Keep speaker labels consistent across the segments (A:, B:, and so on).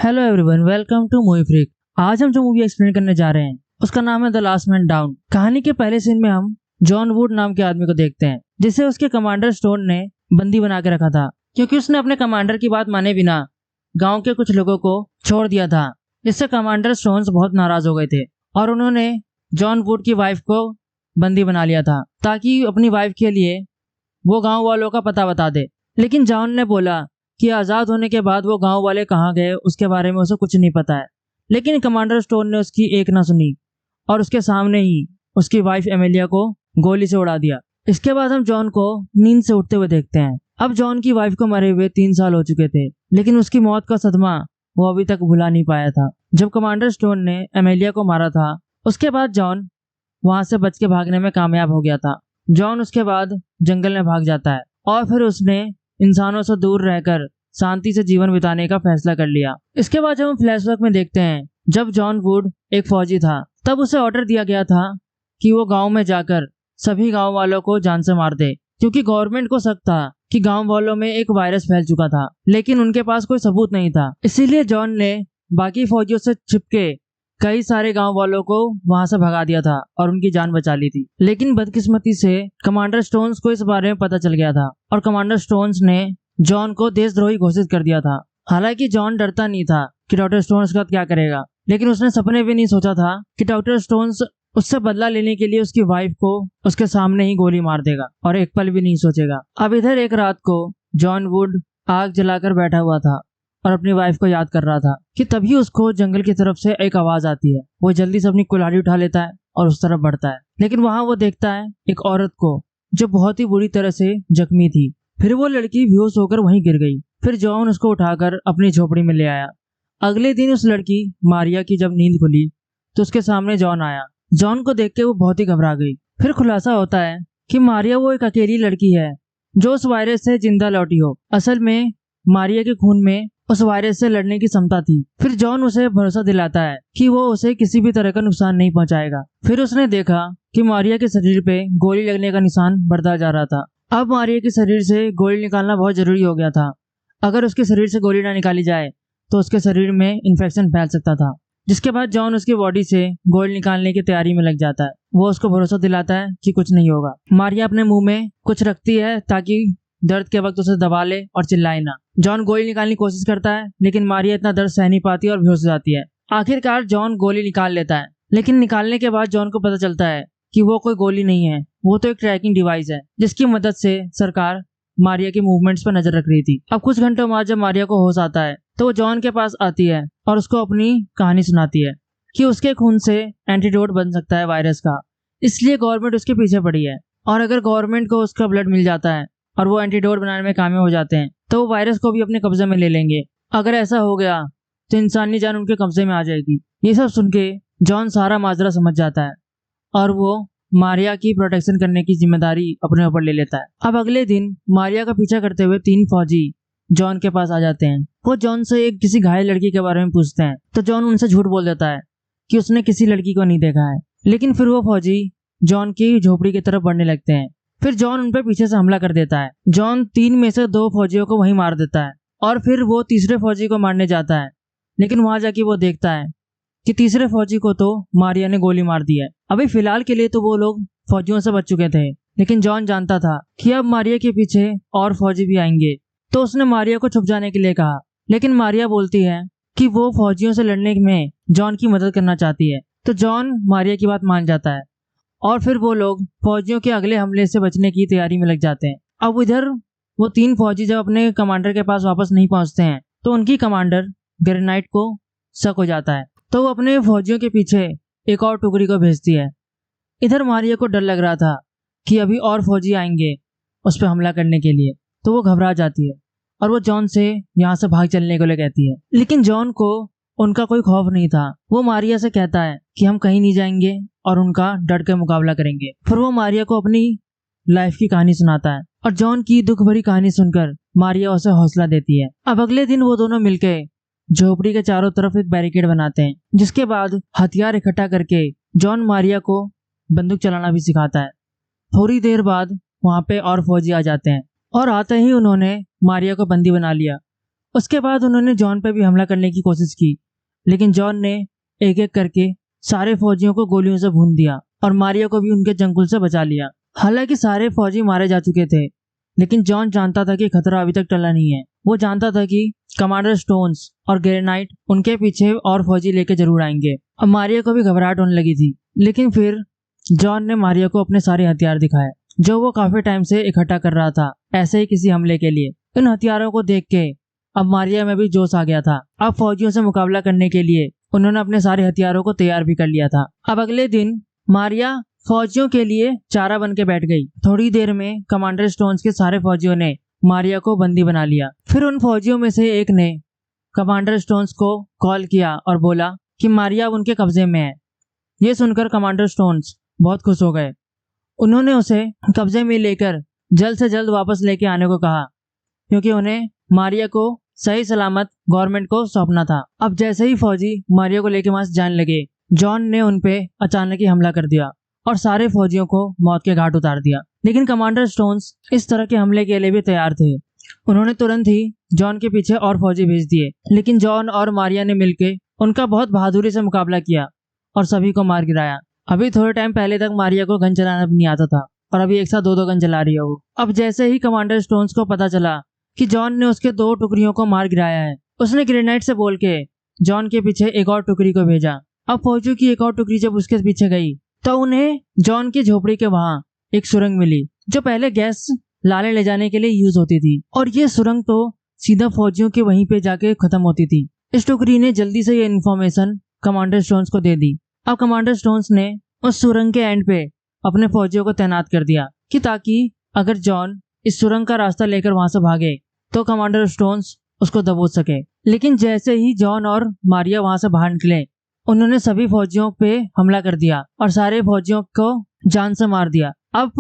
A: Hello everyone, welcome to movie freak. आज हम जो मूवी एक्सप्लेन करने जा रहे हैं उसका नाम है द लास्ट मैन डाउन। कहानी के पहले सीन में हम जॉन वुड नाम के आदमी को देखते हैं जिसे उसके कमांडर स्टोन ने बंदी बना के रखा था, क्योंकि उसने अपने कमांडर की बात माने बिना गांव के कुछ लोगों को छोड़ दिया था, जिससे कमांडर स्टोन्स बहुत नाराज हो गए थे और उन्होंने जॉन वुड की वाइफ को बंदी बना लिया था ताकि अपनी वाइफ के लिए वो गाँव वालों का पता बता दे। लेकिन जॉन ने बोला कि आज़ाद होने के बाद वो गांव वाले कहाँ गए उसके बारे में उसे कुछ नहीं पता है। लेकिन कमांडर स्टोन ने उसकी एक ना सुनी और उसके सामने ही उसकी वाइफ एमेलिया को गोली से उड़ा दिया। इसके बाद हम जॉन को नींद से उठते हुए देखते हैं। अब जॉन की वाइफ को मरे हुए 3 साल हो चुके थे, लेकिन उसकी मौत का सदमा वो अभी तक भुला नहीं पाया था। जब कमांडर स्टोन ने एमेलिया को मारा था उसके बाद जॉन वहां से बच के भागने में कामयाब हो गया था। जॉन उसके बाद जंगल में भाग जाता है और फिर उसने इंसानों से दूर रहकर शांति से जीवन बिताने का फैसला कर लिया। इसके बाद जब हम फ्लैशबैक में देखते हैं, जब जॉन वुड एक फौजी था तब उसे ऑर्डर दिया गया था कि वो गांव में जाकर सभी गांव वालों को जान से मार दे, क्योंकि गवर्नमेंट को शक था कि गांव वालों में एक वायरस फैल चुका था, लेकिन उनके पास कोई सबूत नहीं था। इसीलिए जॉन ने बाकी फौजियों से छिपके कई सारे गांव वालों को वहां से भगा दिया था और उनकी जान बचा ली थी। लेकिन बदकिस्मती से कमांडर स्टोन्स को इस बारे में पता चल गया था और कमांडर स्टोन्स ने जॉन को देशद्रोही घोषित कर दिया था। हालांकि जॉन डरता नहीं था कि डॉक्टर स्टोन्स का क्या करेगा, लेकिन उसने सपने भी नहीं सोचा था कि डॉक्टर स्टोन्स उससे बदला लेने के लिए उसकी वाइफ को उसके सामने ही गोली मार देगा और एक पल भी नहीं सोचेगा। अब इधर एक रात को जॉन वुड आग जलाकर बैठा हुआ था और अपनी वाइफ को याद कर रहा था कि तभी उसको जंगल की तरफ से एक आवाज आती है। वो जल्दी से अपनी कुल्हाड़ी उठा लेता है और उस तरफ बढ़ता है, लेकिन वहां वो देखता है एक औरत को जो बहुत ही बुरी तरह से जख्मी थी। फिर वो लड़की बेहोश होकर वहीं गिर गई। फिर जॉन उसको उठाकर अपनी झोपड़ी में ले आया। अगले दिन उस लड़की मारिया की जब नींद खुली तो उसके सामने जॉन आया। जॉन को देख के वो बहुत ही घबरा गई। फिर खुलासा होता है कि मारिया वो एक अकेली लड़की है जो उस वायरस से जिंदा लौटी हो। असल में मारिया के खून में उस वायरस से लड़ने की क्षमता थी। फिर जॉन उसे भरोसा दिलाता है कि वो उसे किसी भी तरह का नुकसान नहीं पहुंचाएगा। फिर उसने देखा कि मारिया के शरीर पे गोली लगने का निशान बढ़ता जा रहा था। अब मारिया के शरीर से गोली निकालना बहुत जरूरी हो गया था। अगर उसके शरीर से गोली ना निकाली जाए तो उसके शरीर में इन्फेक्शन फैल सकता था। जिसके बाद जॉन उसकी बॉडी से गोली निकालने की तैयारी में लग जाता है। वो उसको भरोसा दिलाता है कि कुछ नहीं होगा। मारिया अपने मुंह में कुछ रखती है ताकि दर्द के वक्त उसे दबा ले और चिल्लाए ना। जॉन गोली निकालने की कोशिश करता है, लेकिन मारिया इतना दर्द सह नहीं पाती और बेहोश हो जाती है। आखिरकार जॉन गोली निकाल लेता है, लेकिन निकालने के बाद जॉन को पता चलता है कि वो कोई गोली नहीं है, वो तो एक ट्रैकिंग डिवाइस है जिसकी मदद से सरकार मारिया के मूवमेंट्स पर नजर रख रही थी। अब कुछ घंटों बाद जब मारिया को होश आता है तो वो जॉन के पास आती है और उसको अपनी कहानी सुनाती है कि उसके खून से एंटीडोट बन सकता है वायरस का, इसलिए गवर्नमेंट उसके पीछे पड़ी है। और अगर गवर्नमेंट को उसका ब्लड मिल जाता है और वो एंटीडोट बनाने में कामयाब हो जाते हैं तो वो वायरस को भी अपने कब्जे में ले लेंगे। अगर ऐसा हो गया तो इंसानी जान उनके कब्जे में आ जाएगी। ये सब सुन के जॉन सारा माजरा समझ जाता है और वो मारिया की प्रोटेक्शन करने की जिम्मेदारी अपने ऊपर ले लेता है। अब अगले दिन मारिया का पीछा करते हुए 3 फौजी जॉन के पास आ जाते हैं। वो जॉन से एक किसी घायल लड़की के बारे में पूछते हैं तो जॉन उनसे झूठ बोल देता है कि उसने किसी लड़की को नहीं देखा है। लेकिन फिर वो फौजी जॉन की झोपड़ी की तरफ बढ़ने लगते हैं। फिर जॉन उन पर पीछे से हमला कर देता है। जॉन 3 में से 2 फौजियों को वहीं मार देता है और फिर वो तीसरे फौजी को मारने जाता है, लेकिन वहां जाके वो देखता है कि तीसरे फौजी को तो मारिया ने गोली मार दी है। अभी फिलहाल के लिए तो वो लोग फौजियों से बच चुके थे, लेकिन जॉन जानता था कि अब मारिया के पीछे और फौजी भी आएंगे, तो उसने मारिया को छुप जाने के लिए कहा। लेकिन मारिया बोलती है कि वो फौजियों से लड़ने में जॉन की मदद करना चाहती है, तो जॉन मारिया की बात मान जाता है और फिर वो लोग फौजियों के अगले हमले से बचने की तैयारी में लग जाते हैं। अब इधर वो 3 फौजी जब अपने कमांडर के पास वापस नहीं पहुंचते हैं तो उनकी कमांडर ग्रेनाइट को शक हो जाता है, तो वो अपने फौजियों के पीछे एक और टुकड़ी को भेजती है। इधर मारिया को डर लग रहा था कि अभी और फौजी आएंगे उस पर हमला करने के लिए, तो वो घबरा जाती है और वो जॉन से यहाँ से भाग चलने के लिए कहती है। लेकिन जॉन को उनका कोई खौफ नहीं था। वो मारिया से कहता है कि हम कहीं नहीं जाएंगे और उनका डट के मुकाबला करेंगे। फिर वो मारिया को अपनी लाइफ की कहानी सुनाता है और जॉन की दुख भरी कहानी सुनकर मारिया उसे हौसला देती है। अब अगले दिन वो दोनों मिलकर झोपड़ी के चारों तरफ एक बैरिकेड बनाते हैं, जिसके बाद हथियार इकट्ठा करके जॉन मारिया को बंदूक चलाना भी सिखाता है। थोड़ी देर बाद वहां पे और फौजी आ जाते हैं और आते ही उन्होंने मारिया को बंदी बना लिया उसके बाद उन्होंने जॉन पे भी हमला करने की कोशिश की, लेकिन जॉन ने एक एक करके सारे फौजियों को गोलियों से भून दिया और मारिया को भी उनके चंगुल से बचा लिया। हालांकि सारे फौजी मारे जा चुके थे, लेकिन जॉन जानता था कि खतरा अभी तक टला नहीं है। वो जानता था कि कमांडर स्टोन्स और ग्रे नाइट उनके पीछे और फौजी लेके जरूर आएंगे। अब मारिया को भी घबराहट होने लगी थी, लेकिन फिर जॉन ने मारिया को अपने सारे हथियार दिखाए जो वो काफी टाइम से इकट्ठा कर रहा था, ऐसे ही किसी हमले के लिए। इन हथियारों को देख के अब मारिया में भी जोश आ गया था। अब फौजियों से मुकाबला करने के लिए उन्होंने अपने सारे हथियारों को तैयार भी कर लिया था। अब अगले दिन मारिया फौजियों के लिए चारा बन के बैठ गई। थोड़ी देर में कमांडर स्टोन्स के सारे फौजियों ने मारिया को बंदी बना लिया। फिर उन फौजियों में से एक ने कमांडर स्टोन्स को कॉल किया और बोला कि मारिया अब उनके कब्जे में है। ये सुनकर कमांडर स्टोन्स बहुत खुश हो गए। उन्होंने उसे कब्जे में लेकर जल्द से जल्द वापस लेके आने को कहा, क्योंकि उन्हें मारिया को सही सलामत गवर्नमेंट को सौंपना था। अब जैसे ही फौजी मारिया को लेके वहां से जाने लगे, जॉन ने उनपे अचानक ही हमला कर दिया और सारे फौजियों को मौत के घाट उतार दिया। लेकिन कमांडर स्टोन्स इस तरह के हमले के लिए भी तैयार थे। उन्होंने तुरंत ही जॉन के पीछे और फौजी भेज दिए, लेकिन जॉन और मारिया ने मिलकर उनका बहुत बहादुरी से मुकाबला किया और सभी को मार गिराया। अभी थोड़े टाइम पहले तक मारिया को गन चलाना भी नहीं आता था और अभी एक साथ दो गन चला रही है वो। अब जैसे ही कमांडर स्टोन्स को पता चला कि जॉन ने उसके 2 टुकड़ियों को मार गिराया है, उसने ग्रेनाइट से बोल के जॉन के पीछे एक और टुकड़ी को भेजा। अब फौजियों की एक और टुकड़ी जब उसके पीछे गई तो उन्हें जॉन की झोपड़ी के वहां एक सुरंग मिली, जो पहले गैस लाले ले जाने के लिए यूज होती थी, और ये सुरंग तो सीधा फौजियों के वहीं पे जाके खत्म होती थी। इस टुकड़ी ने जल्दी से ये इन्फॉर्मेशन कमांडर स्टोन्स को दे दी। अब कमांडर स्टोन्स ने उस सुरंग के एंड पे अपने फौजियों को तैनात कर दिया कि ताकि अगर जॉन इस सुरंग का रास्ता लेकर वहां से भागे तो कमांडर स्टोन्स उसको दबोच सके। लेकिन जैसे ही जॉन और मारिया वहां से बाहर निकले, उन्होंने सभी फौजियों पे हमला कर दिया और सारे फौजियों को जान से मार दिया। अब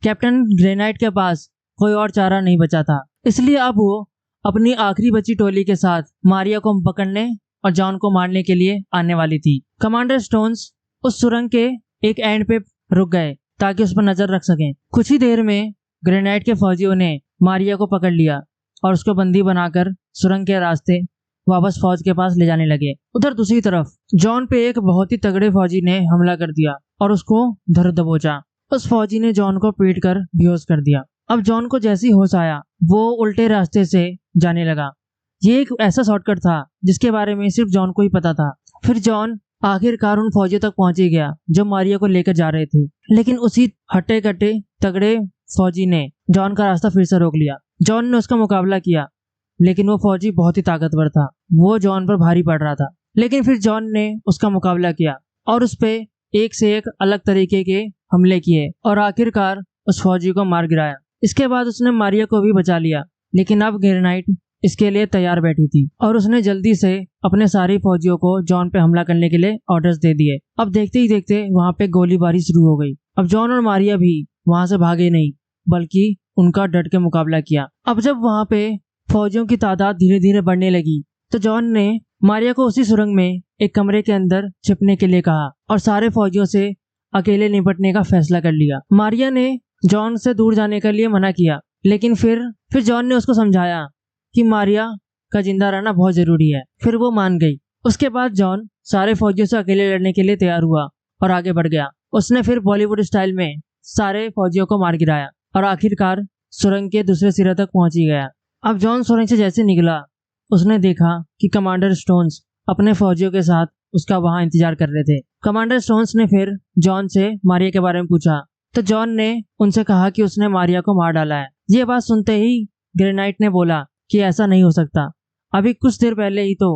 A: कैप्टन ग्रेनाइट के पास कोई और चारा नहीं बचा था, इसलिए अब वो अपनी आखिरी बची टोली के साथ मारिया को पकड़ने और जॉन को मारने के लिए आने वाली थी। कमांडर स्टोन्स उस सुरंग के एक एंड पे रुक गए ताकि उस पर नजर रख सकें। कुछ ही देर में ग्रेनाइट के फौजियों ने मारिया को पकड़ लिया और उसको बंदी बनाकर सुरंग के रास्ते वापस फौज के पास ले जाने लगे। उधर दूसरी तरफ जॉन पे एक बहुत ही तगड़े फौजी ने हमला कर दिया और उसको धर दबोचा। उस फौजी ने जॉन को पीट कर बेहोश कर दिया। अब जॉन को जैसे ही होश आया, वो उल्टे रास्ते से जाने लगा। ये एक ऐसा शॉर्टकट था जिसके बारे में सिर्फ जॉन को ही पता था। फिर जॉन आखिरकार उन फौजियों तक पहुंच ही गया जो मारिया को लेकर जा रहे थे, लेकिन उसी हट्टे कट्टे तगड़े फौजी ने जॉन का रास्ता फिर से रोक लिया। जॉन ने उसका मुकाबला किया, लेकिन वो फौजी बहुत ही ताकतवर था। वो जॉन पर भारी पड़ रहा था, लेकिन फिर जॉन ने उसका मुकाबला किया और उस पे एक से एक अलग तरीके के हमले किए और आखिरकार उस फौजी को मार गिराया। इसके बाद उसने मारिया को भी बचा लिया, लेकिन अब ग्रेनाइट इसके लिए तैयार बैठी थी और उसने जल्दी से अपने सारे फौजियों को जॉन पे हमला करने के लिए ऑर्डर्स दे दिए। अब देखते ही देखते वहां पे गोलीबारी शुरू हो गई। अब जॉन और मारिया भी वहां से भागे नहीं, बल्कि उनका डट के मुकाबला किया। अब जब वहां पे फौजियों की तादाद धीरे धीरे बढ़ने लगी तो जॉन ने मारिया को उसी सुरंग में एक कमरे के अंदर छिपने के लिए कहा और सारे फौजियों से अकेले निपटने का फैसला कर लिया। मारिया ने जॉन से दूर जाने के लिए मना किया, लेकिन फिर जॉन ने उसको समझाया कि मारिया का जिंदा रहना बहुत जरूरी है। फिर वो मान गई। उसके बाद जॉन सारे फौजियों से अकेले लड़ने के लिए तैयार हुआ और आगे बढ़ गया। उसने फिर बॉलीवुड स्टाइल में सारे फौजियों को मार गिराया और आखिरकार सुरंग के दूसरे सिरे तक पहुंच ही गया। अब जॉन सुरंग से जैसे निकला, उसने देखा कि कमांडर स्टोन्स अपने फौजियों के साथ उसका वहां इंतजार कर रहे थे। कमांडर स्टोन्स ने फिर जॉन से मारिया के बारे में पूछा तो जॉन ने उनसे कहा कि उसने मारिया को मार डाला है। ये बात सुनते ही ग्रेनाइट ने बोला कि ऐसा नहीं हो सकता, अभी कुछ देर पहले ही तो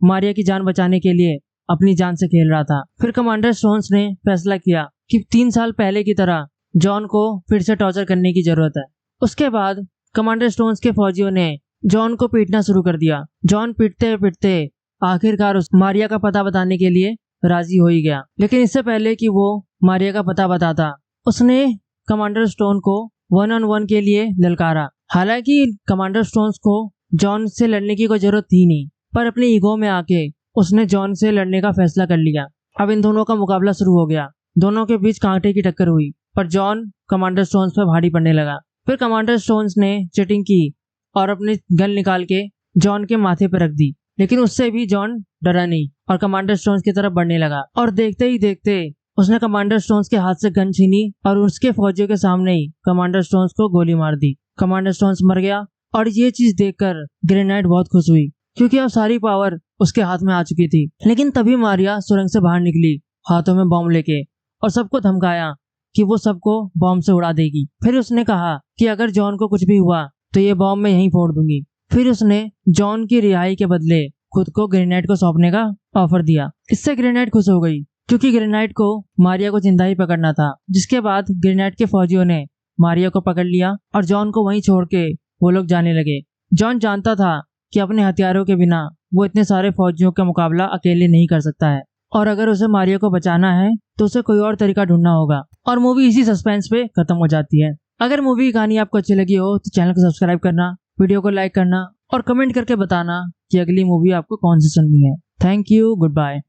A: मारिया की जान बचाने के लिए अपनी जान से खेल रहा था। फिर कमांडर स्टोन्स ने फैसला किया कि 3 साल पहले की तरह जॉन को फिर से टॉर्चर करने की जरूरत है। उसके बाद कमांडर स्टोन्स के फौजियों ने जॉन को पीटना शुरू कर दिया। जॉन पीटते पीटते आखिरकार उस मारिया का पता बताने के लिए राजी हो ही गया। लेकिन इससे पहले कि वो मारिया का पता बताता, उसने कमांडर स्टोन को 1-on-1 के लिए ललकारा। हालांकि कमांडर स्टोन्स को जॉन से लड़ने की कोई जरूरत थी नहीं, पर अपने ईगो में आके उसने जॉन से लड़ने का फैसला कर लिया। अब इन दोनों का मुकाबला शुरू हो गया। दोनों के बीच कांटे की टक्कर हुई, पर जॉन कमांडर स्टोन्स पर भारी पड़ने लगा। फिर कमांडर स्टोन्स ने चीटिंग की और अपनी गन निकाल के जॉन के माथे पर रख दी, लेकिन उससे भी जॉन डरा नहीं और कमांडर स्टोन्स की तरफ बढ़ने लगा। और देखते ही देखते उसने कमांडर स्टोन्स के हाथ से गन छीनी और उसके फौजियों के सामने ही कमांडर स्टोन्स को गोली मार दी। कमांडर स्टोन्स मर गया और ये चीज देखकर ग्रे नाइट बहुत खुश हुई, क्योंकि अब सारी पावर उसके हाथ में आ चुकी थी। लेकिन तभी मारिया सुरंग से बाहर निकली हाथों में बॉम्ब लेके और सबको धमकाया कि वो सबको बॉम्ब से उड़ा देगी। फिर उसने कहा कि अगर जॉन को कुछ भी हुआ तो ये बॉम्ब मैं यहीं फोड़ दूंगी। फिर उसने जॉन की रिहाई के बदले खुद को ग्रे नाइट को सौंपने का ऑफर दिया। इससे ग्रे नाइट खुश हो गई, क्योंकि ग्रे नाइट को मारिया को जिंदा ही पकड़ना था। जिसके बाद ग्रे नाइट के फौजियों ने मारिया को पकड़ लिया और जॉन को वहीं छोड़ के वो लोग जाने लगे। जॉन जानता था कि अपने हथियारों के बिना वो इतने सारे फौजियों का मुकाबला अकेले नहीं कर सकता है, और अगर उसे मारिया को बचाना है तो उसे कोई और तरीका ढूंढना होगा। और मूवी इसी सस्पेंस पे खत्म हो जाती है। अगर मूवी की कहानी आपको अच्छी लगी हो तो चैनल को सब्सक्राइब करना, वीडियो को लाइक करना और कमेंट करके बताना कि अगली मूवी आपको कौन सी सुननी है। Thank you, good bye.